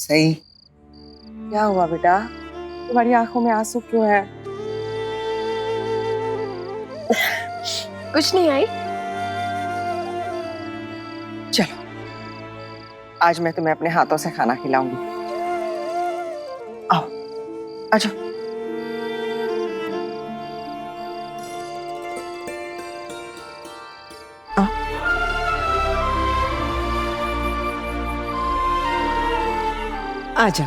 सही। क्या हुआ बेटा, तुम्हारी आंखों में आंसू क्यों है? कुछ नहीं आई। चलो, आज मैं तुम्हें अपने हाथों से खाना खिलाऊंगी। आओ, आजा। आजा,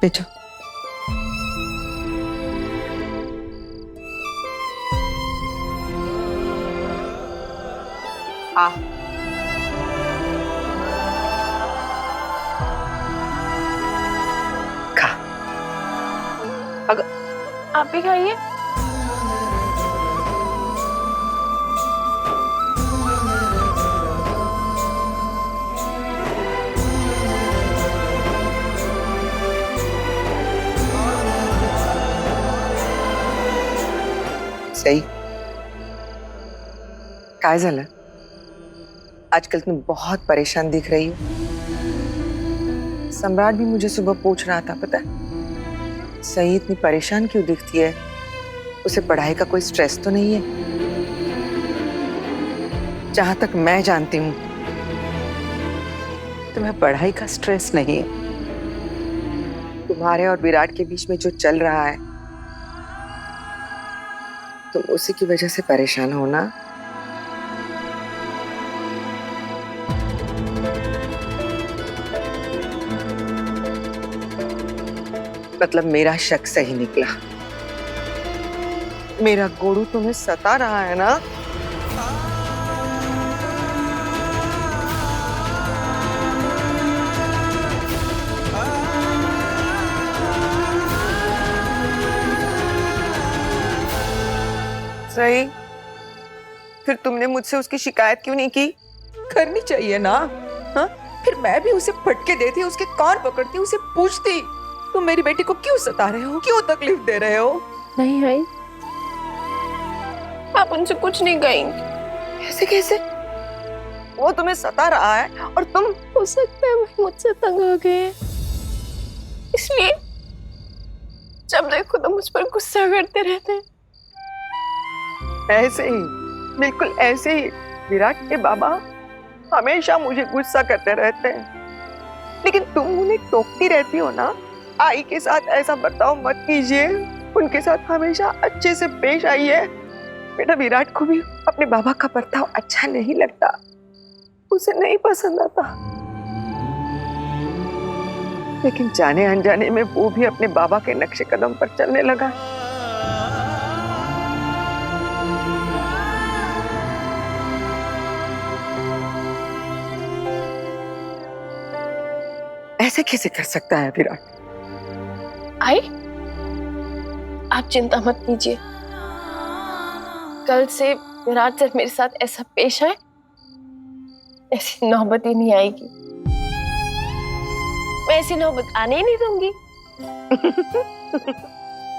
बैठो। आ खा। अगर आप भी खाइए। सही। काय झालं? आजकल तुम बहुत परेशान दिख रही हो। सम्राट भी मुझे सुबह पूछ रहा था, पता है सही इतनी परेशान क्यों दिखती है? उसे पढ़ाई का कोई स्ट्रेस तो नहीं है? जहां तक मैं जानती हूँ तुम्हें पढ़ाई का स्ट्रेस नहीं है। तुम्हारे और विराट के बीच में जो चल रहा है, तुम उसी की वजह से परेशान हो ना? मतलब मेरा शक सही निकला। मेरा गोरू तुम्हें सता रहा है ना? सही, फिर तुमने मुझसे उसकी शिकायत क्यों नहीं की? करनी चाहिए ना। हाँ, फिर मैं भी उसे फटके देती, उसके कान पकड़ती, उसे पूछती तुम मेरी बेटी को क्यों सता रहे हो, क्यों तकलीफ दे रहे हो? नहीं आई, आप उनसे कुछ नहीं कहेंगे। ऐसे कैसे? वो तुम्हें सता रहा है और तुम? हो सकता है वो मुझसे तंग आ गए हैं, इसलिए जब देखो तो मुझ पर गुस्सा करते रहते हैं। ऐसे ही, बिल्कुल ऐसे ही विराट के बाबा हमेशा मुझे गुस्सा करते रहते हैं, लेकिन तुम उन्हें टोकती रहती हो ना। आई के साथ ऐसा बर्ताव मत कीजिए, उनके साथ हमेशा अच्छे से पेश आइए। बेटा, विराट को भी अपने बाबा का बर्ताव अच्छा नहीं लगता, उसे नहीं पसंद आता, लेकिन जाने अनजाने में वो भी अपने बाबा के नक्शे कदम पर चलने लगा। ऐसे कैसे कर सकता है विराट? आई, आप चिंता मत कीजिए, कल से विराट सर मेरे साथ ऐसा पेश आए, ऐसी नौबत ही नहीं आएगी। मैं ऐसी नौबत आने ही नहीं दूंगी।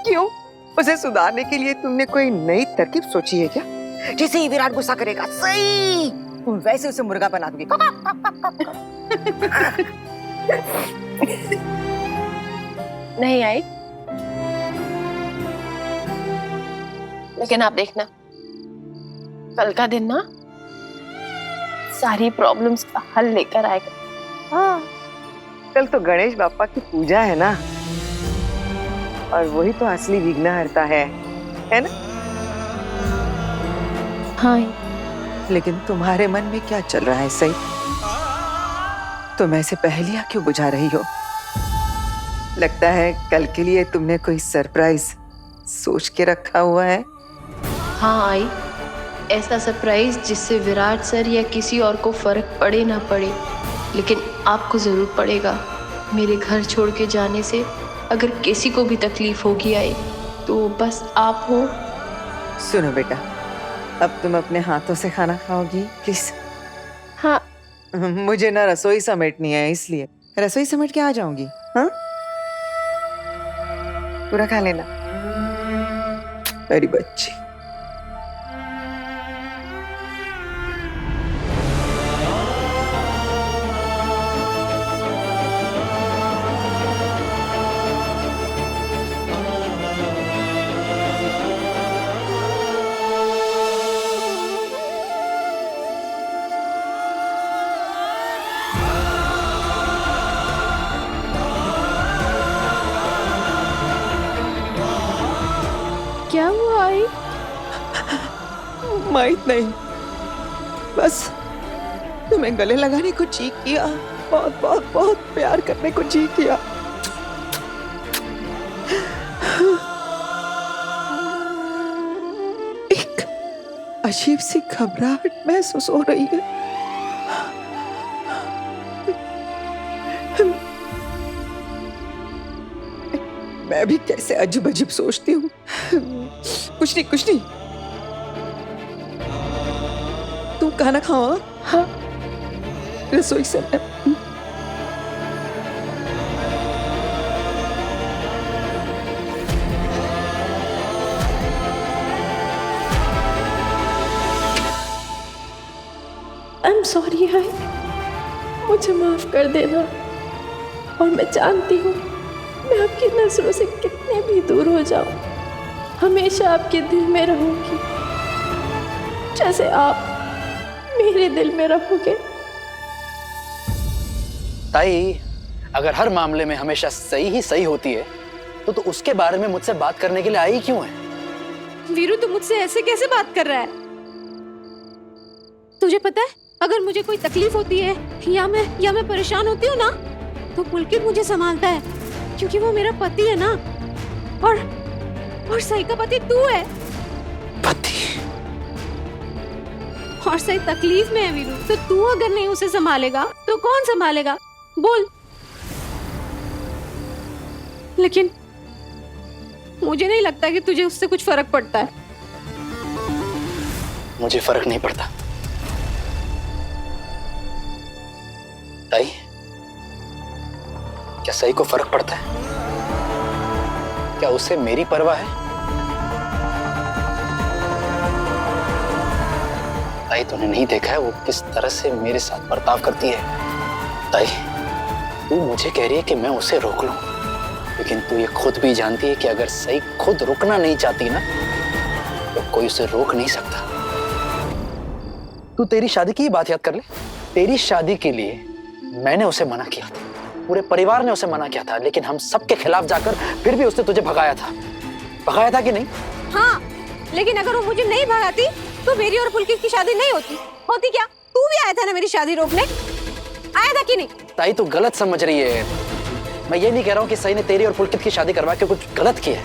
क्यों? उसे सुधारने के लिए तुमने कोई नई तरकीब सोची है क्या? जैसे ही विराट गुस्सा करेगा, सही तुम वैसे उसे मुर्गा बना दोगी। नहीं आई, लेकिन आप देखना, कल का दिन ना सारी प्रॉब्लम्स का हल लेकर आएगा। हाँ, कल तो गणेश बापा की पूजा है ना, और वही तो असली विघ्नहर्ता है ना? हाँ, लेकिन तुम्हारे मन में क्या चल रहा है सही? तुम ऐसे पहेलियां क्यों बुझा रही हो? लगता है कल के लिए तुमने कोई सरप्राइज सोच के रखा हुआ है। हाँ आई, ऐसा सरप्राइज जिससे विराट सर या किसी और को फर्क पड़े ना पड़े, लेकिन आपको जरूर पड़ेगा। मेरे घर छोड़ के जाने से अगर किसी को भी तकलीफ होगी आई, तो बस आप हो। सुनो बेटा, अब तुम अपने हाथों से खाना खाओगी प्लीज? हाँ। मुझे ना रसोई समेटनी है, इसलिए रसोई समेट के आ जाऊंगी। हाँ, पूरा खा लेना मेरी बच्ची। माहित नहीं, बस तुम्हें गले लगाने को जी किया, बहुत बहुत बहुत प्यार करने को जी किया। एक अजीब सी घबराहट महसूस हो रही है। मैं भी कैसे अजीब अजीब सोचती हूँ। कुछ नहीं कुछ नहीं, तुम खाना खाओ। हाँ, रसोई से आई एम सॉरी आई, मुझे माफ कर देना। और मैं जानती हूँ मैं आपकी नजरों से कितने भी दूर हो जाऊं, हमेशा आपके दिल में रहूंगी, जैसे आप मेरे दिल में रहोगे। ताई, अगर हर मामले में हमेशा सही ही सही होती है तो उसके बारे में मुझसे बात करने के लिए आई क्यों है? वीरू, तू मुझसे ऐसे कैसे बात कर रहा है? तुझे पता है, अगर मुझे कोई तकलीफ होती है या मैं परेशान होती हूँ ना, तो पुलकित मुझे संभालता है, क्योंकि वो मेरा पति है ना। और सही का पति तू है। पति? और सही तकलीफ में है वीरू, तो तू अगर नहीं उसे संभालेगा तो कौन संभालेगा? बोल। लेकिन मुझे नहीं लगता कि तुझे उससे कुछ फर्क पड़ता है। मुझे फर्क नहीं पड़ता ताई। क्या सही को फर्क पड़ता है? क्या उसे मेरी परवाह है? ताई, तूने नहीं देखा है वो किस तरह से मेरे साथ बर्ताव करती है? ताई, तू मुझे कह रही है कि मैं उसे रोक लूं, लेकिन तू ये खुद भी जानती है कि अगर सही खुद रुकना नहीं चाहती ना, तो कोई उसे रोक नहीं सकता। तू तेरी शादी की बात याद कर ले। तेरी शादी के लिए मैंने उसे मना किया था, पूरे परिवार ने उसे मना किया था, लेकिन हम सबके खिलाफ जाकर फिर भी उसने तुझे भगाया था कि नहीं? हाँ, लेकिन अगर वो मुझे नहीं भगाती तो मेरी और पुलकित की शादी नहीं होती क्या? तू भी आया था ना मेरी शादी रोकने, आया था कि नहीं? ताई, तू गलत समझ रही है। मैं ये नहीं कह रहा हूँ कि सही ने तेरी और पुलकित की शादी करवा के कुछ गलत किया है।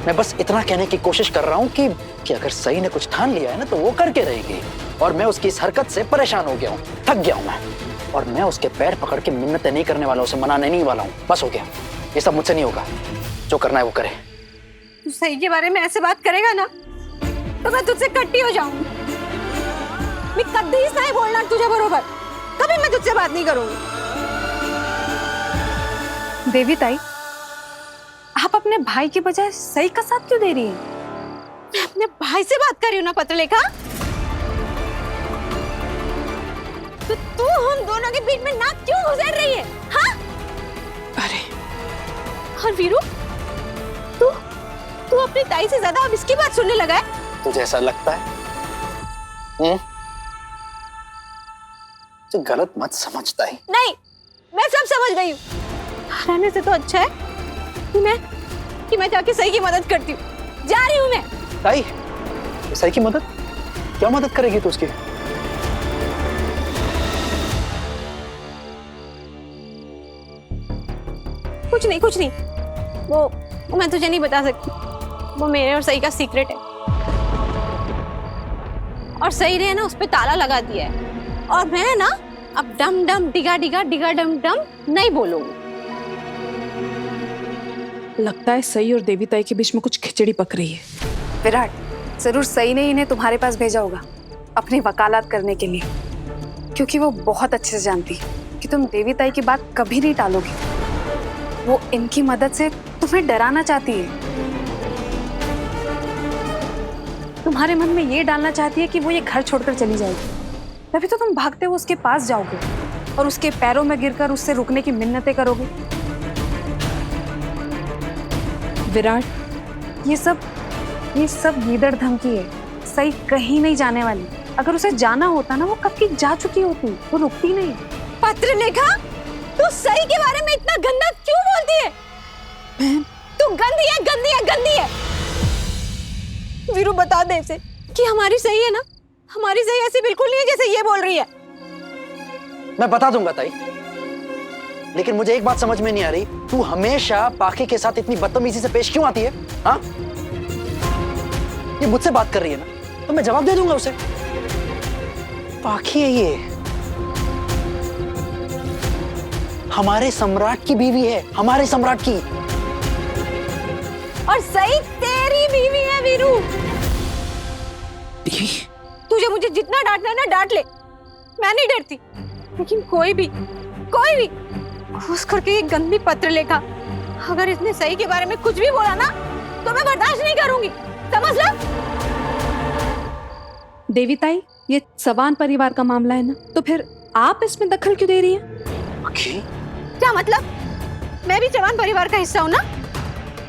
मैं बस इतना कहने की कोशिश कर रहा हूँ कि अगर सही ने कुछ ठान लिया है ना, तो वो करके रहेगी। और मैं उसकी इस हरकत से परेशान हो गया हूँ, थक गया हूँ मैं। और मैं उसके पैर पकड़ के मिन्नतें नहीं करने वाला, उसे मनाने नहीं वाला हूँ। बस हो गया, ये सब मुझसे नहीं होगा। जो करना है वो करे। तू सही के बारे में ऐसे बात करेगा ना, तो मैं तुझसे कट्टी हो जाऊंगी। मैं कभी नहीं बोलना तुझे बरोबर, कभी मैं तुझसे बात नहीं करूंगी। देवी ताई, आप अपने भाई के बजाय सही का साथ क्यों दे रही हैं? मैं अपने भाई से बात कर रही हूँ ना पत्रलेखा। तो तू हम दोनों के बीच में नाक क्यों घुसेड़ रही है? हाँ? अरे, और वीरू, तू अपनी ताई से ज्यादा अब इसकी बात सुनने लगा है? तुझे ऐसा लगता है? तो गलत मत समझता है। नहीं, मैं सब समझ गई हूँ। रहने से तो अच्छा है कि मैं जाके सही की मदद करती हूँ। जा रही हूँ मैं। ताई, सही की मदद? क्या मदद करेगी तू उसकी? कुछ नहीं, वो मैं तुझे नहीं बता सकती। वो मेरे और सही का सीक्रेट है, और सही ने ना उस पे ताला लगा दिया है। और मैं ना अब डम डम डिगा डिगा डिगा डम डम नहीं बोलूंगी। लगता है सही और देवी ताई के बीच में कुछ खिचड़ी पक रही है। विराट, जरूर सही ने इन्हें तुम्हारे पास भेजा होगा अपनी वकालत करने के लिए, क्योंकि वो बहुत अच्छे से जानती है कि तुम देवी ताई की बात कभी नहीं टालोगी। वो इनकी मदद से तुम्हें डराना चाहती है, तुम्हारे मन में ये डालना चाहती है कि वो ये घर छोड़कर चली जाएगी। तभी तो तुम भागते हुए उसके पास जाओगे और उसके पैरों में गिरकर उससे रुकने की मिन्नतें करोगे। विराट, ये सब गीदड़ धमकी है। सही कहीं नहीं जाने वाली। अगर उसे जाना होता ना, वो कब की जा चुकी होती। वो रुकती नहीं। पत्रलेखा, तू सही के बारे में इतना गंदा क्यों बोलती है? तू गंदी है। वीरू, बता दे इसे कि हमारी सही है ना? हमारी सही ऐसी बिल्कुल नहीं है जैसे ये बोल रही है। मैं बता दूंगा ताई, लेकिन मुझे एक बात समझ में नहीं आ रही, तू हमेशा पाखी के साथ इतनी बदतमीजी से पेश क्यों आती है? हाँ, ये मुझसे बात कर रही है ना, तो मैं जवाब दे दूंगा उसे। पाखी है ये, हमारे सम्राट की बीवी है, हमारे सम्राट की। और सही तेरी बीवी है वीरू। बीवी? तुझे मुझे जितना डांटना है ना डांट ले, मैं नहीं डरती। लेकिन कोई भी घुस करके ये गंदी पत्र लेखा अगर इसने सही के बारे में कुछ भी बोला ना तो मैं बर्दाश्त नहीं करूंगी, समझ लो। देवी ताई, ये चव्हाण परिवार का मामला है ना, तो फिर आप इसमें दखल क्यों दे रही हैं? क्या मतलब? मैं भी चव्हाण परिवार का हिस्सा हूँ ना।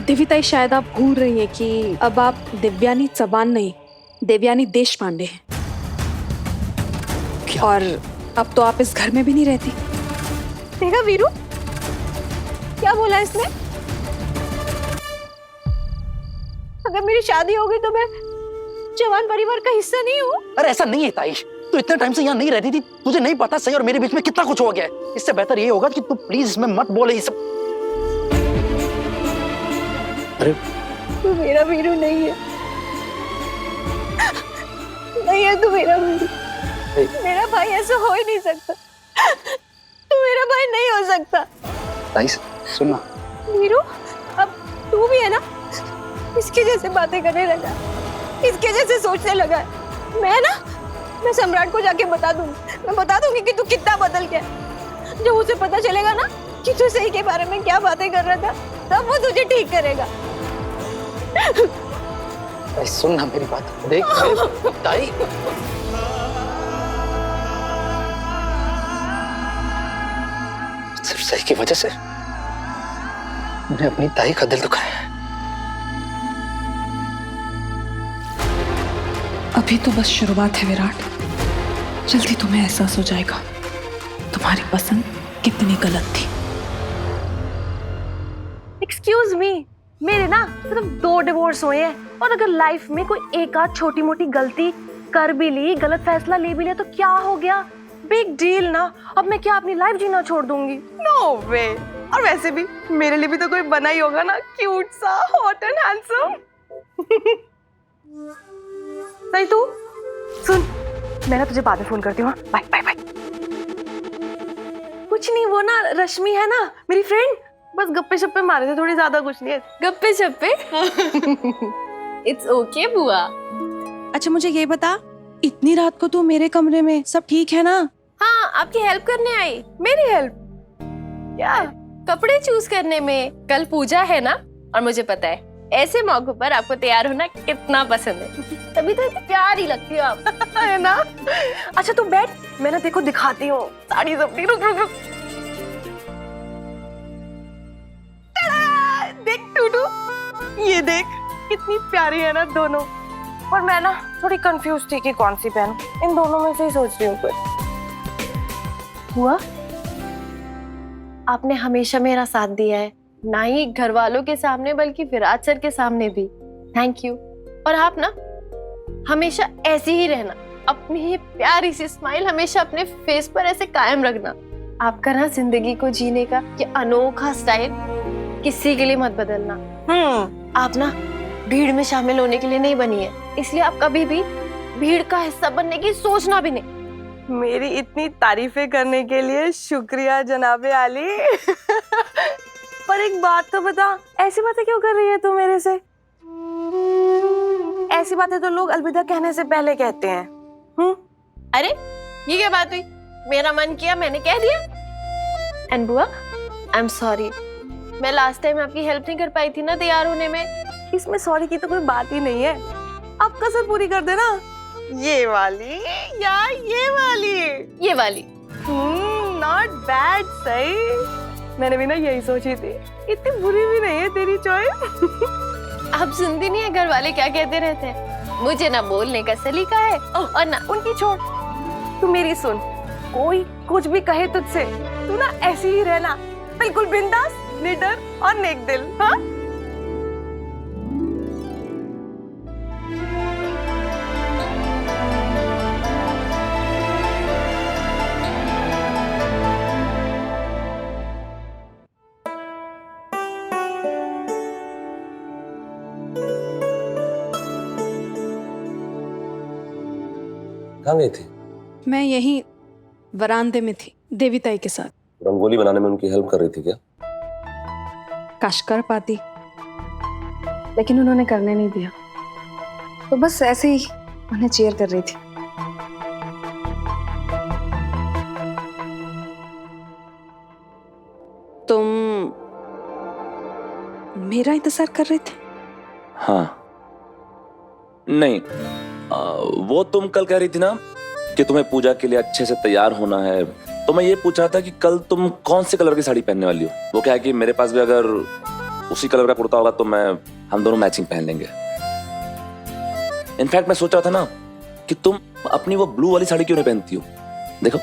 देवी ताई, शायद आप भूल रही हैं कि अब आप दिव्यानी चव्हाण नहीं, देवयानी देशपांडे हैं। और अब तो आप इस घर में भी नहीं रहती। देखा वीरू, क्या बोला इसने? अगर मेरी शादी हो गई तो मैं चव्हाण परिवार का हिस्सा नहीं हूँ? अरे ऐसा नहीं है ताई, तू इतने टाइम से यहाँ नहीं रहती थी, तुझे नहीं पता सही और मेरे बीच में कितना कुछ हो गया है। इससे बेहतर ये होगा कि तू प्लीज इसमें मत बोले ये सब। अरे तू मेरा वीरू नहीं है, नहीं है तू मेरा वीरू। मेरा भाई ऐसा हो ही नहीं सकता, तू मेरा भाई नहीं हो सकता। ताई सुनना वीरू, अब तू भी है ना इसके जैसे बातें करने लगा, इसके जैसे सोचने लगा। मैं सम्राट को जाके बता दूंगी, मैं बता दूंगी कि तू कितना बदल गया। जब उसे पता चलेगा ना कि तू सही के बारे में क्या बातें कर रहा था, तब वो तुझे ठीक करेगा। ताई सुनना मेरी बात, देख ताई, सिर्फ सही की वजह से मैंने अपनी ताई का दिल दुखाया है। अभी तो बस शुरुआत है विराट, जल्दी तुम्हें एहसास हो जाएगा तुम्हारी पसंद कितनी गलत थी। एक्सक्यूज मी, मेरे ना सिर्फ 2 डिवोर्स हुए हैं, और अगर लाइफ में कोई एक आध छोटी मोटी गलती कर भी ली, गलत फैसला ले भी लिया तो क्या हो गया? बिग डील ना। अब मैं क्या अपनी लाइफ जीना छोड़ दूंगी? नो वे। और वैसे भी मेरे लिए भी तो कोई बना ही होगा ना, क्यूट सा, हॉट एंड हैंडसम। सही तू सुन, मैं ना तुझे बाद में फोन करती हूँ। Bye bye bye. कुछ नहीं, वो ना रश्मि है ना मेरी फ्रेंड, बस गप्पे शप्पे मारे थे थोड़ी, ज्यादा कुछ नहीं है। गप्पे शप्पे? इट्स ओके बुआ। अच्छा मुझे ये बता, इतनी रात को तू मेरे कमरे में, सब ठीक है ना? हाँ, आपकी हेल्प करने आई। मेरी हेल्प? क्या? कपड़े चूज करने में। कल पूजा है ना, और मुझे पता है ऐसे मौकों पर आपको तैयार होना कितना पसंद है, तभी तो इतनी प्यारी लगती हो आप। है ना? अच्छा तू बैठ, मैं ना देखो दिखाती हूँ साड़ी अपनी। रुक रुक रुक, देख टूटू, ये देख कितनी प्यारी है ना दोनों। और मैं ना थोड़ी कंफ्यूज थी कि कौन सी पहनूं, इन दोनों में से ही सोच रही हूँ कुछ। हुआ, आपने हमेशा मेरा साथ दिया है, ना ही घर वालों के सामने बल्कि विराट सर के सामने भी। Thank you. और आप ना हमेशा ऐसी ही रहना, अपनी ये प्यारी सी स्माइल हमेशा अपने फेस पर ऐसे कायम रखना। आपका ना जिंदगी को जीने का ये अनोखा स्टाइल किसी के लिए मत बदलना। आप ना भीड़ में शामिल होने के लिए नहीं बनी है, इसलिए आप कभी भी भीड़ का हिस्सा बनने की सोचना भी नहीं। मेरी इतनी तारीफें करने के लिए शुक्रिया जनाबे आली। पर एक बात तो बता, ऐसी बातें क्यों कर रही है तू मेरे से? ऐसी बातें तो लोग अलविदा कहने से पहले कहते हैं। अरे ये क्या बात हुई? मेरा मन किया मैंने कह दिया। एंड बुआ, आई एम सॉरी, मैं लास्ट टाइम आपकी हेल्प नहीं कर पाई थी ना तैयार होने में। इसमें सॉरी की तो कोई बात ही नहीं है, अब कसर पूरी कर देना। ये वाली या ये वाली? ये वाली। Not bad. सही, मैंने भी ना यही सोची थी, इतनी बुरी भी नहीं है तेरी चॉइस। आप सुनती नहीं है घर वाले क्या कहते रहते हैं? मुझे ना बोलने का सलीका है और ना उनकी छोड़, तू मेरी सुन। कोई कुछ भी कहे तुझसे, तू ना ऐसी ही रहना, बिल्कुल बिंदास, निडर और नेक दिल। हाँ कहाँ गई थी? मैं यहीं वरांदे में थी देवी ताई के साथ। रंगोली बनाने में उनकी हेल्प कर रही थी क्या? काश कर पाती। लेकिन उन्होंने करने नहीं दिया, तो बस ऐसे ही उन्हें चीयर कर रही थी। तुम मेरा इंतजार कर रहे थे? हाँ। नहीं, वो तुम कल कह रही थी ना कि तुम्हें पूजा के लिए अच्छे से तैयार होना है, तो मैं ये पूछ रहा था कि कल तुम कौन से कलर की साड़ी पहनने वाली हो। वो क्या है कि मेरे पास भी अगर उसी कलर का कुर्ता होगा तो हम दोनों मैचिंग पहन लेंगे। इनफैक्ट मैं सोच रहा था ना कि तुम अपनी वो ब्लू वाली साड़ी क्यों नहीं पहनती हो। देखो,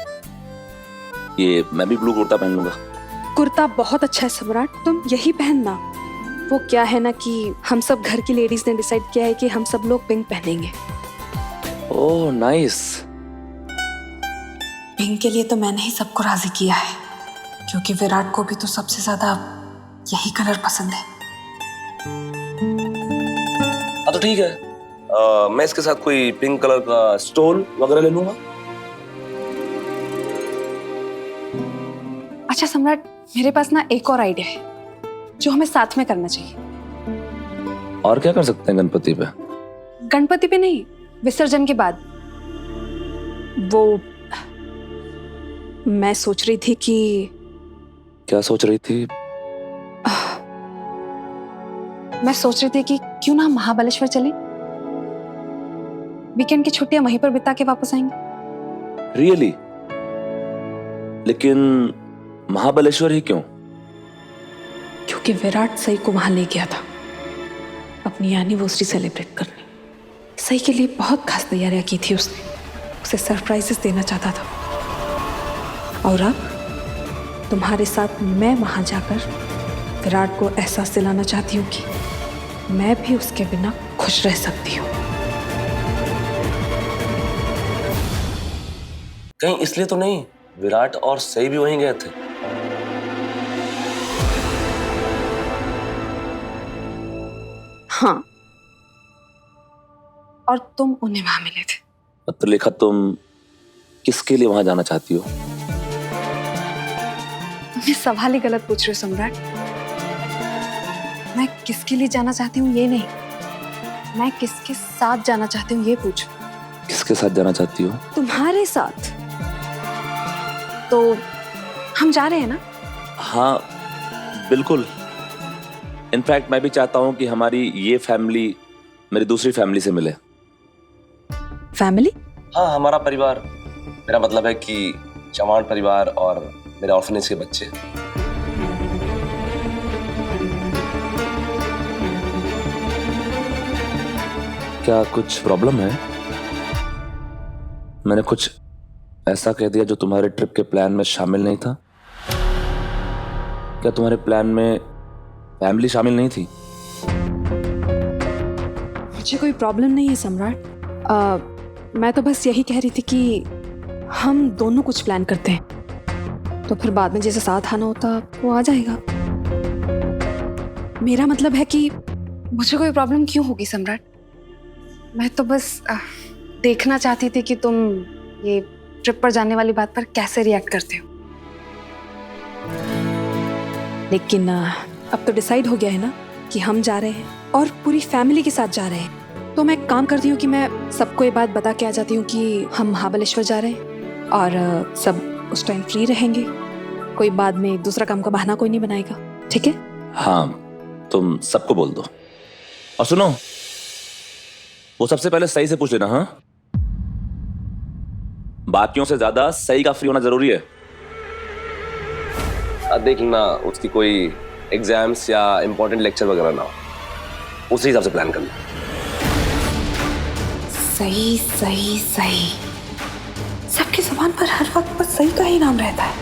ये मैं भी ब्लू कुर्ता पहन लूंगा। कुर्ता बहुत अच्छा है सम्राट, तुम यही पहनना। वो क्या है ना कि हम सब घर की लेडीज ने डिसाइड किया है कि हम सब लोग पिंक पहनेंगे। Oh nice. पिंक के लिए तो मैंने ही सबको राजी किया है, क्योंकि विराट को भी तो सबसे ज्यादा यही कलर पसंद है। हाँ तो ठीक है, मैं इसके साथ कोई पिंक कलर का स्टोन वगैरह ले लूंगा। अच्छा सम्राट, मेरे पास ना एक और आइडिया है जो हमें साथ में करना चाहिए। और क्या कर सकते हैं गणपति पे? गणपति पे नहीं, विसर्जन के बाद। वो मैं सोच रही थी कि क्या सोच रही थी? मैं सोच रही थी कि क्यों ना हम महाबलेश्वर चलें। वीकेंड की छुट्टियां वहीं पर बिता के वापस आएंगे। रियली? लेकिन महाबलेश्वर ही क्यों? क्योंकि विराट सई को वहां ले गया था अपनी एनिवर्सरी सेलिब्रेट करने। सई के लिए बहुत खास तैयारियां की थी उसने, उसे सरप्राइजेस देना चाहता था। और अब तुम्हारे साथ मैं वहां जाकर विराट को एहसास दिलाना चाहती हूँ कि मैं भी उसके बिना खुश रह सकती हूँ। कहीं इसलिए तो नहीं विराट और सई भी वहीं गए थे? हाँ, और तुम उन्हें वहां मिले थे। पत्र लिखा, तुम किसके लिए वहां जाना चाहती हो? तुम ये सवाल ही गलत पूछ रहे हो सम्राट। मैं किसके लिए जाना चाहती हूँ ये नहीं, मैं किसके साथ जाना चाहती हूँ ये पूछो। किसके साथ जाना चाहती हो? तुम्हारे साथ। तो हम जा रहे हैं ना? हाँ बिल्कुल। इनफैक्ट मैं भी चाहता हूँ कि हमारी ये फैमिली मेरी दूसरी फैमिली से मिले। फैमिली? हाँ, हमारा परिवार। मेरा मतलब है कि चौहान परिवार और मेरे ऑर्फनेज के बच्चे। क्या कुछ प्रॉब्लम है? मैंने कुछ ऐसा कह दिया जो तुम्हारे ट्रिप के प्लान में शामिल नहीं था? क्या तुम्हारे प्लान में फैमिली शामिल नहीं थी? मुझे कोई प्रॉब्लम नहीं है सम्राट। मैं तो बस यही कह रही थी कि हम दोनों कुछ प्लान करते हैं, तो फिर बाद में जैसे साथ आना होता वो आ जाएगा। मेरा मतलब है कि मुझे कोई प्रॉब्लम क्यों होगी सम्राट? मैं तो बस देखना चाहती थी कि तुम ये ट्रिप पर जाने वाली बात पर कैसे रिएक्ट करते हो। लेकिन अब तो डिसाइड हो गया है ना कि हम जा रहे हैं और पूरी फैमिली के साथ जा रहे हैं। तो मैं एक काम करती हूँ कि मैं सबको ये बात बता के आ जाती हूँ कि हम महाबलेश्वर जा रहे हैं और सब उस टाइम फ्री रहेंगे। कोई बाद में दूसरा काम का बहाना कोई नहीं बनाएगा, ठीक है? हाँ, तुम सबको बोल दो। और सुनो, वो सबसे पहले सही से पूछ लेना। हाँ, बाकियों से ज्यादा सही का फ्री होना जरूरी है। देख लेना उसकी कोई एग्जाम्स या इंपॉर्टेंट लेक्चर वगैरह ना हो, उसी हिसाब से प्लान कर लो। सही सही सही, सबकी जुबान पर हर वक्त बस सही का ही नाम रहता है।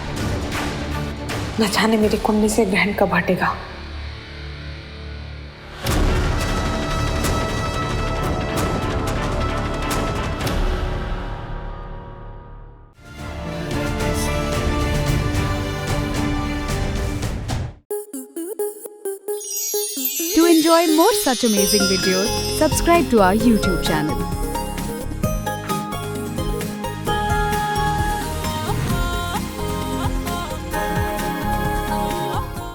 न जाने मेरी कुंडली से ग्रहण कब हटेगा। To enjoy more such amazing videos, subscribe to our YouTube channel.